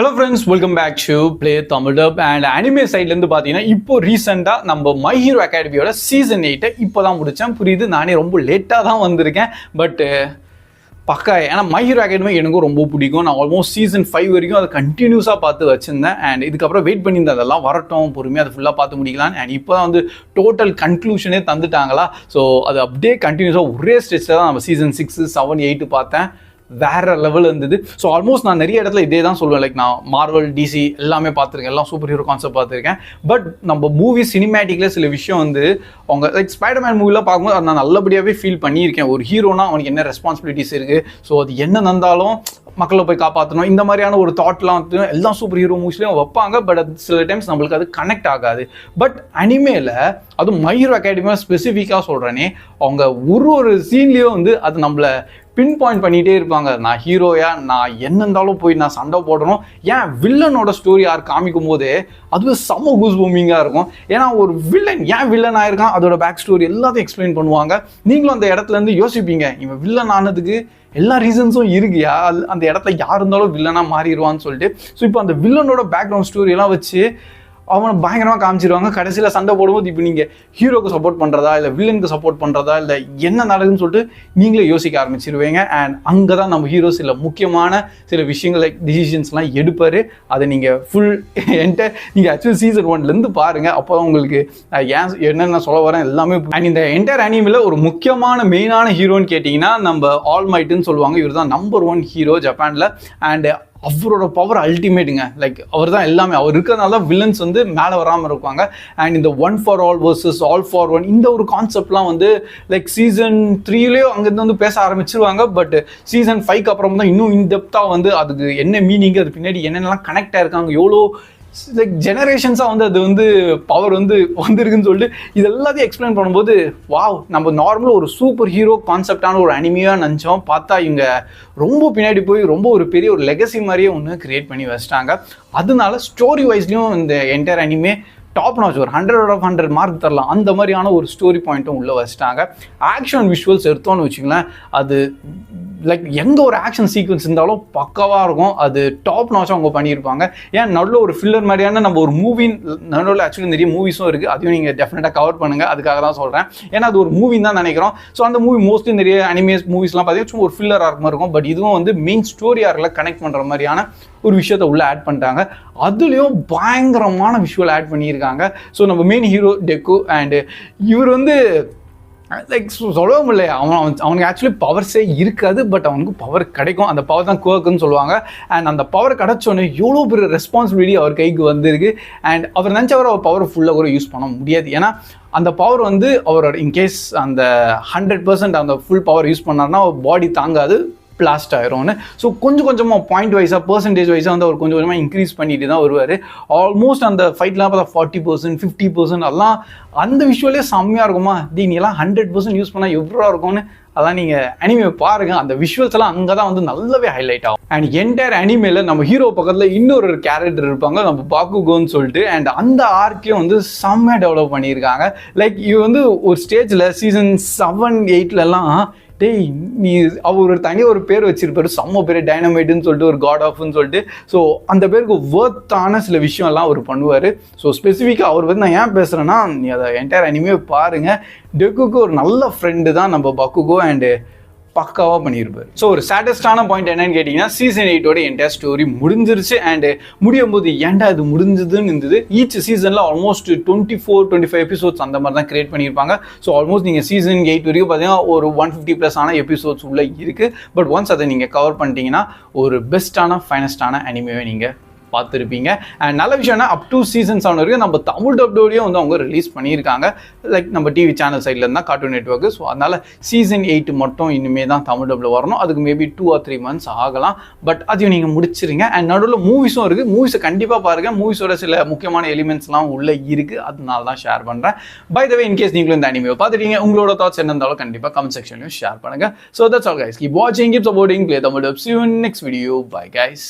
Hello friends, welcome back to play Tamil dub. And anime சைட்லேருந்து பார்த்தீங்கன்னா இப்போ ரீசெண்டாக நம்ம மை ஹீரோ அகாடமியோட சீசன் 8 இப்போ தான் முடித்தேன். புரியுது, நானே ரொம்ப லேட்டாக தான் வந்திருக்கேன். பட் பக்கா, ஏன்னா மை ஹீரோ அகாடமி எனக்கும் ரொம்ப பிடிக்கும். நான் ஆல்மோஸ்ட் சீசன் 5 வரைக்கும் அதை கண்டினியூஸாக பார்த்து வச்சுருந்தேன். அண்ட் இதுக்கப்புறம் வெயிட் பண்ணியிருந்தேன், அதெல்லாம் வரட்டும் பொறுமையாக அதை ஃபுல்லாக பார்த்து முடிக்கலாம். அண்ட் இப்போ தான் வந்து டோட்டல் கன்க்ளூஷனே தந்துட்டாங்களா. ஸோ அது அப்படியே கண்டினியூஸாக ஒரே ஸ்டேஜில் தான் நம்ம சீசன் 6, 7, 8 பார்த்தேன். வேற லெவல் இருந்தது. ஸோ ஆல்மோஸ்ட் நான் நிறைய இடத்துல இதே தான் சொல்லுவேன். லைக் நான் மார்வல், டிசி எல்லாமே பார்த்துருக்கேன், எல்லாம் சூப்பர் ஹீரோ கான்செப்ட் பார்த்துருக்கேன். பட் நம்ம மூவி சினிமேட்டிக்கில் சில விஷயம் வந்து அவங்க லைக் ஸ்பைடர்மேன் மூவிலாம் பார்க்கும்போது அதை நான் நல்லபடியாகவே ஃபீல் பண்ணியிருக்கேன். ஒரு ஹீரோனா அவனுக்கு என்ன ரெஸ்பான்சிபிலிட்டிஸ் இருக்குது, ஸோ அது என்ன நடந்தாலும் மக்களை போய் காப்பாற்றணும், இந்த மாதிரியான ஒரு தாட்லாம் வந்து எல்லாம் சூப்பர் ஹீரோ மூவிஸ்லேயும் வைப்பாங்க. பட் அது சில டைம்ஸ் நம்மளுக்கு அது கனெக்ட் ஆகாது. பட் அனிமேல அதுவும் மை ஹீரோ அகாடமியாக ஸ்பெசிஃபிக்காக சொல்கிறேனே, அவங்க ஒரு சீன்லேயும் வந்து அது நம்மளை பின் பாயிண்ட் பண்ணிகிட்டே இருப்பாங்க. நான் ஹீரோயா, நான் என்ன இருந்தாலும் போய் நான் சண்டை போடணும். ஏன் வில்லனோட ஸ்டோரி யார் காமிக்கும் போதே அதுவே செம்ம கூஸ் பூமிங்காக இருக்கும். ஏன்னா ஒரு வில்லன் ஏன் வில்லன் ஆயிருக்கான், அதோட பேக் ஸ்டோரி எல்லாத்தையும் எக்ஸ்பிளைன் பண்ணுவாங்க. நீங்களும் அந்த இடத்துல இருந்து யோசிப்பீங்க, இவன் வில்லன் ஆனதுக்கு எல்லா ரீசன்ஸும் இருக்குயா, அந்த இடத்துல யார் இருந்தாலும் வில்லனாக மாறிடுவான்னு சொல்லிட்டு. ஸோ இப்போ அந்த வில்லனோட பேக்ரவுண்ட் ஸ்டோரி எல்லாம் வச்சு அவனை பயங்கரமாக காமிச்சிருவாங்க. கடைசியில் சண்டை போடும்போது இப்போ நீங்கள் ஹீரோக்கு சப்போர்ட் பண்ணுறதா இல்லை வில்லனுக்கு சப்போர்ட் பண்ணுறதா இல்லை என்ன நடக்குதுன்னு சொல்லிட்டு நீங்களே யோசிக்க ஆரம்பிச்சிருவீங்க. அண்ட் அங்கே தான் நம்ம ஹீரோ சில முக்கியமான சில விஷயங்கள் லைக் டிசிஷன்ஸ்லாம் எடுப்பார். அதை நீங்கள் ஃபுல் நீங்கள் ஆக்சுவலி சீசன் 1லேருந்து பாருங்கள். அப்போ தான் உங்களுக்கு ஏன் என்னென்ன சொல்ல வரேன் எல்லாமே. அண்ட் இந்த என்டையர் அனிமில் ஒரு முக்கியமான மெயினான ஹீரோன்னு கேட்டிங்கன்னா நம்ம ஆல் மைட்டுன்னு சொல்லுவாங்க. இவர் தான் நம்பர் 1 ஹீரோ ஜப்பானில். அண்ட் அவரோட பவர் அல்டிமேட்டுங்க. லைக் அவர் தான் எல்லாமே. அவர் இருக்கிறதுனால தான் வில்லன்ஸ் வந்து மேலே வராமல் இருப்பாங்க. அண்ட் இந்த 1 for all versus all for one இந்த ஒரு கான்செப்ட்லாம் வந்து லைக் சீசன் 3லேயோ அங்கேருந்து வந்து பேச ஆரம்பிச்சிருவாங்க. பட் சீசன் 5க்கு அப்புறம் தான் இன்னும் இன்டெப்த்தாக வந்து அதுக்கு என்ன மீனிங், அது பின்னாடி என்னென்னலாம் கனெக்ட் ஆயிருக்காங்க, எவ்வளோ லைக் ஜெனரேஷன்ஸாக வந்து அது வந்து பவர் வந்து வந்திருக்குன்னு சொல்லிட்டு இது எல்லாத்தையும் எக்ஸ்பிளைன் பண்ணும்போது வாவ், நம்ம நார்மலாக ஒரு சூப்பர் ஹீரோ கான்செப்டான ஒரு அனிமையாக நினச்சோம். பார்த்தா இவங்க ரொம்ப பின்னாடி போய் ரொம்ப ஒரு பெரிய ஒரு லெகசி மாதிரியே ஒன்று கிரியேட் பண்ணி வச்சிட்டாங்க. அதனால ஸ்டோரி வைஸ்லையும் இந்த என்டையர் அனிமே டாப் நாச் ஒரு 100 out of 100 மார்க் தரலாம். அந்த மாதிரியான ஒரு ஸ்டோரி பாயிண்ட்டும் உள்ளே வச்சுட்டாங்க. ஆக்ஷன் விஷுவல்ஸ் எடுத்தோன்னு வச்சுங்களேன், அது லைக் எங்கே ஒரு ஆக்ஷன் சீக்வன்ஸ் இருந்தாலும் பக்காவாக இருக்கும். அது டாப் நாச்சும் அவங்க பண்ணியிருப்பாங்க. ஏன் நடுவில் ஒரு ஃபில்லர் மாதிரியான நம்ம ஒரு மூவி நடுவில் ஆக்சுவலி நிறைய மூவிஸும் இருக்குது, அதையும் நீங்கள் டெஃபினட்டாக கவர் பண்ணுங்கள். அதுக்காக தான் சொல்கிறேன். ஏன்னா அது ஒரு மூவின்னு தான் நினைக்கிறோம். ஸோ அந்த மூவி மோஸ்ட்லி நிறைய அனிமேஸ் மூவிஸ்லாம் பார்த்தீங்கன்னா சும்மா ஒரு ஃபில்லர் ஆர்க் இருக்கும். பட் இதுவும் வந்து மெயின் ஸ்டோரி ஆர்க்கில் கனெக்ட் பண்ணுற மாதிரியான ஒரு விஷயத்தை உள்ளே ஆட் பண்ணிட்டாங்க. அதுலேயும் பயங்கரமான விஷுவல் ஆட் பண்ணியிருக்காங்க. ஸோ நம்ம மெயின் ஹீரோ டெக்கு அண்டு இவர் வந்து லைக் சொல்லவும் இல்லை, அவனுக்கு ஆக்சுவலி பவர்ஸே இருக்காது. பட் அவனுக்கு பவர் கிடைக்கும். அந்த பவர் தான் குவர்க்குன்னு சொல்லுவாங்க. அண்ட் அந்த பவர் கிடைச்சோன்னே எவ்வளோ பெரிய ரெஸ்பான்சிபிலிட்டி அவர் கைக்கு வந்திருக்கு. அண்ட் அவர் நினச்சவரை அவர் பவர் ஃபுல்லாக கூட யூஸ் பண்ண முடியாது. ஏன்னா அந்த பவர் வந்து அவரோட இன்கேஸ் அந்த 100% அந்த ஃபுல் பவர் யூஸ் பண்ணார்னா பாடி தாங்காது, பிளாஸ்ட் ஆயிரும்னு. ஸோ கொஞ்சம் கொஞ்சமாக பாயிண்ட் வைஸாக பர்சன்டேஜ் வைஸாக வந்து அவர் கொஞ்சம் கொஞ்சமாக இன்க்ரீஸ் பண்ணிட்டு தான் வருவார். ஆல்மோஸ்ட் அந்த ஃபைட்லாம் பார்த்தா 40%, 50% அதெல்லாம் அந்த விஷுவலே செம்மையாக இருக்குமா. நீ எல்லாம் 100% யூஸ் பண்ணால் எவ்வளோ இருக்கும்னு அதான் நீங்கள் அனிமே பாருங்க. அந்த விஷுவல்ஸ் எல்லாம் அங்கே தான் வந்து நல்லாவே ஹைலைட் ஆகும். அண்ட் என்டையர் அனிமேல நம்ம ஹீரோ பக்கத்தில் இன்னொரு கேரக்டர் இருப்பாங்க, நம்ம பாக்குகோன்னு சொல்லிட்டு. அண்ட் அந்த ஆர்க்கையும் வந்து செம்மையாக டெவலப் பண்ணியிருக்காங்க. லைக் இது வந்து ஒரு ஸ்டேஜில் சீசன் 7, 8லலாம் டேய் நீ அவர் ஒரு பேர் வச்சிருப்பாரு, செம்ம பேர் டைனமைட்டுன்னு சொல்லிட்டு, ஒரு காட் ஆஃப்னு சொல்லிட்டு. ஸோ அந்த பேருக்கு ஒர்த்தான சில விஷயம்லாம் அவர் பண்ணுவார். ஸோ ஸ்பெசிஃபிக்காக அவர் வந்து நான் ஏன் பேசுகிறேன்னா, நீ அதை என்டையர் அனிமே பாருங்கள். டெக்குக்கு ஒரு நல்ல ஃப்ரெண்டு தான் நம்ம பாக்குகோ. அண்டு பக்காவாக பண்ணியிருப்பார். ஸோ ஒரு சாட்டிஸ்டான பாயிண்ட் என்னன்னு கேட்டிங்கன்னா, சீசன் 8ஓட என்டையர் ஸ்டோரி முடிஞ்சிருச்சு. அண்டு முடியும் போது ஏன்டா இது முடிஞ்சதுன்னு இருந்தது. ஈச் சீசனில் ஆல்மோஸ்ட் 24-25 எபிசோட்ஸ் அந்த மாதிரி தான் கிரியேட் பண்ணியிருப்பாங்க. ஸோ ஆல்மோஸ்ட் நீங்கள் சீசன் 8 வரைக்கும் பார்த்தீங்கன்னா ஒரு 150+ எபிசோட்ஸ் உள்ளே இருக்குது. பட் ஒன்ஸ் அதை நீங்கள் கவர் பண்ணிட்டீங்கன்னா ஒரு பெஸ்ட்டான ஃபைனஸ்டான அனிமேவை நீங்கள் பார்த்துருப்பீங்க. அண்ட் நல்ல விஷயம்னா அப் டு சீசன் 7 வரைக்கும் நம்ம தமிழ் டப்டோடையும் வந்து அவங்க ரிலீஸ் பண்ணியிருக்காங்க. லைக் நம்ம டிவி சேனல் சைடில் இருந்தால் கார்ட்டூன் நெட்வொர்க்கு. ஸோ அதனால் சீசன் 8 மட்டும் இனிமேல் தான் தமிழ் டப்பில் வரணும். அதுக்கு மேபி 2 or 3 months ஆகலாம். பட் அதையும் நீங்கள் முடிச்சிருங்க. அண்ட் நடுவில் மூவிஸும் இருக்குது. மூவிஸை கண்டிப்பாக பாருங்கள். மூவிஸோட சில முக்கியமான எலிமெண்ட்ஸ்லாம் உள்ளே இருக்குது. அதனால தான் ஷேர் பண்ணுறேன். பை த வே, இன்கேஸ் நீங்களும் இந்த அனிமே பார்த்துட்டீங்க, உங்களோட தாட்ஸ் என்ன இருந்தாலும் கண்டிப்பாக கமெண்ட் செக்ஷன்லையும் ஷேர் பண்ணுங்கள். So that's all guys. Keep வாட்சிங், keep supporting play Tamil dub. See you in next video. Bye guys.